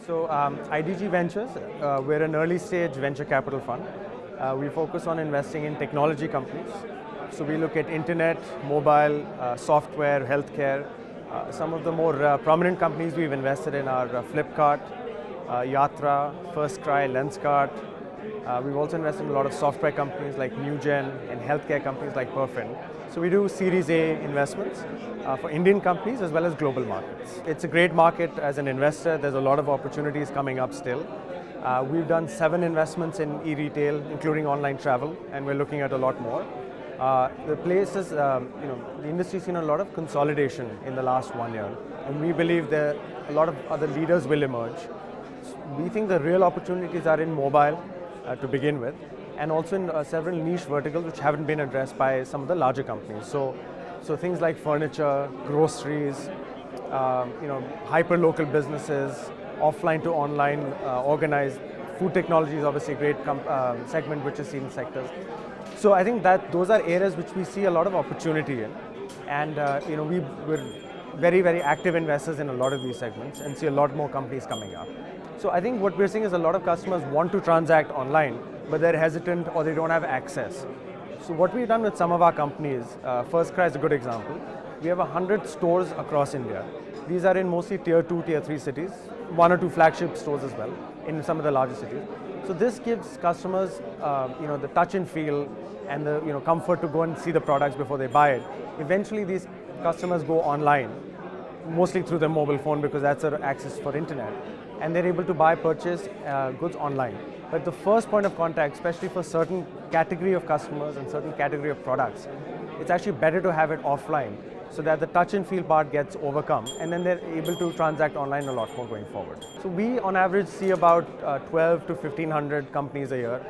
IDG Ventures, we're an early stage venture capital fund. We focus on investing in technology companies. So we look at internet, mobile, software, healthcare. Some of the more prominent companies we've invested in are Flipkart, Yatra, FirstCry, Lenskart. We've also invested in a lot of software companies like NewGen and healthcare companies like Perfin. So we do Series A investments for Indian companies as well as global markets. It's a great market as an investor. There's a lot of opportunities coming up still. We've done 7 investments in e-retail, including online travel, and we're looking at a lot more. The place is, the industry's seen a lot of consolidation in the last 1 year, and we believe that a lot of other leaders will emerge. We think the real opportunities are in mobile to begin with, and also in several niche verticals which haven't been addressed by some of the larger companies. So things like furniture, groceries, hyper local businesses, offline to online, organized. Food technology is obviously a great segment which is seen sectors. So I think that those are areas which we see a lot of opportunity in, and we're very, very active investors in a lot of these segments and see a lot more companies coming up. So I think what we're seeing is a lot of customers want to transact online, but they're hesitant or they don't have access. So what we've done with some of our companies, FirstCry is a good example. We have 100 stores across India. These are in mostly tier 2, tier 3 cities, 1 or 2 flagship stores as well in some of the larger cities. So this gives customers, the touch and feel and the comfort to go and see the products before they buy it. Eventually, these customers go online, mostly through their mobile phone because that's their access for internet, and they're able to purchase goods online. But the first point of contact, especially for certain category of customers and certain category of products, it's actually better to have it offline so that the touch and feel part gets overcome, and then they're able to transact online a lot more going forward. So we, on average, see about 12 to 1,500 companies a year,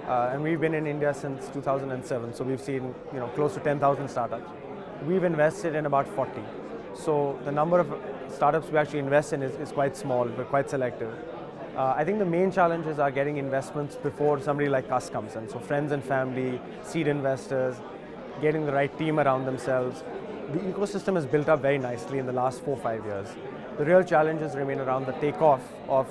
and we've been in India since 2007. So we've seen close to 10,000 startups. We've invested in about 40. So the number of startups we actually invest in is quite small. We're quite selective. I think the main challenges are getting investments before somebody like us comes in. So friends and family, seed investors, getting the right team around themselves. The ecosystem has built up very nicely in the last 4 or 5 years. The real challenges remain around the takeoff of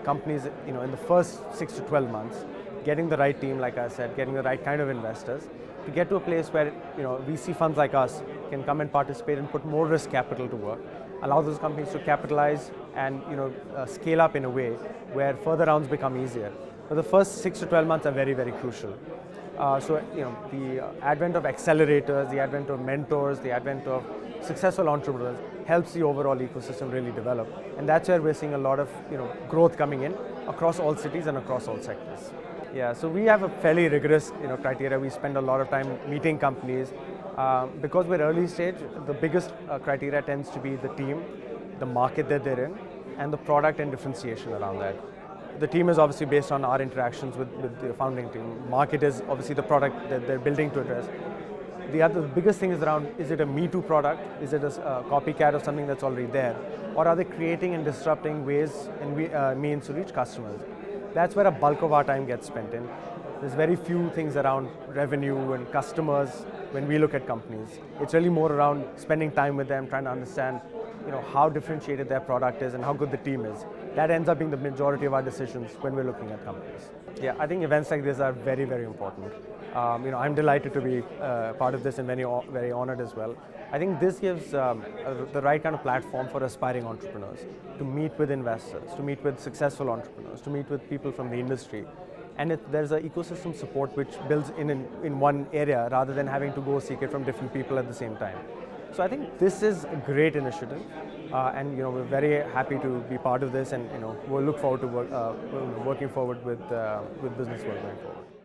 companies in the first 6 to 12 months, getting the right team, like I said, getting the right kind of investors, to get to a place where VC funds like us can come and participate and put more risk capital to work, allow those companies to capitalize and scale up in a way where further rounds become easier. But the first 6 to 12 months are very, very crucial. The advent of accelerators, the advent of mentors, the advent of successful entrepreneurs helps the overall ecosystem really develop, and that's where we're seeing a lot of growth coming in across all cities and across all sectors. Yeah, so we have a fairly rigorous criteria. We spend a lot of time meeting companies. Because we're early stage, the biggest criteria tends to be the team, the market that they're in, and the product and differentiation around that. The team is obviously based on our interactions with the founding team. Market is obviously the product that they're building to address. The biggest thing is around, is it a Me Too product? Is it a copycat of something that's already there? Or are they creating and disrupting ways and means to reach customers? That's where a bulk of our time gets spent in. There's very few things around revenue and customers when we look at companies. It's really more around spending time with them, trying to understand how differentiated their product is and how good the team is. That ends up being the majority of our decisions when we're looking at companies. Yeah, I think events like this are very, very important. I'm delighted to be part of this and very, very honored as well. I think this gives the right kind of platform for aspiring entrepreneurs to meet with investors, to meet with successful entrepreneurs, to meet with people from the industry. And there's an ecosystem support which builds in one area rather than having to go seek it from different people at the same time. So I think this is a great initiative, and we're very happy to be part of this, and we'll look forward to working forward with Businessworld going forward.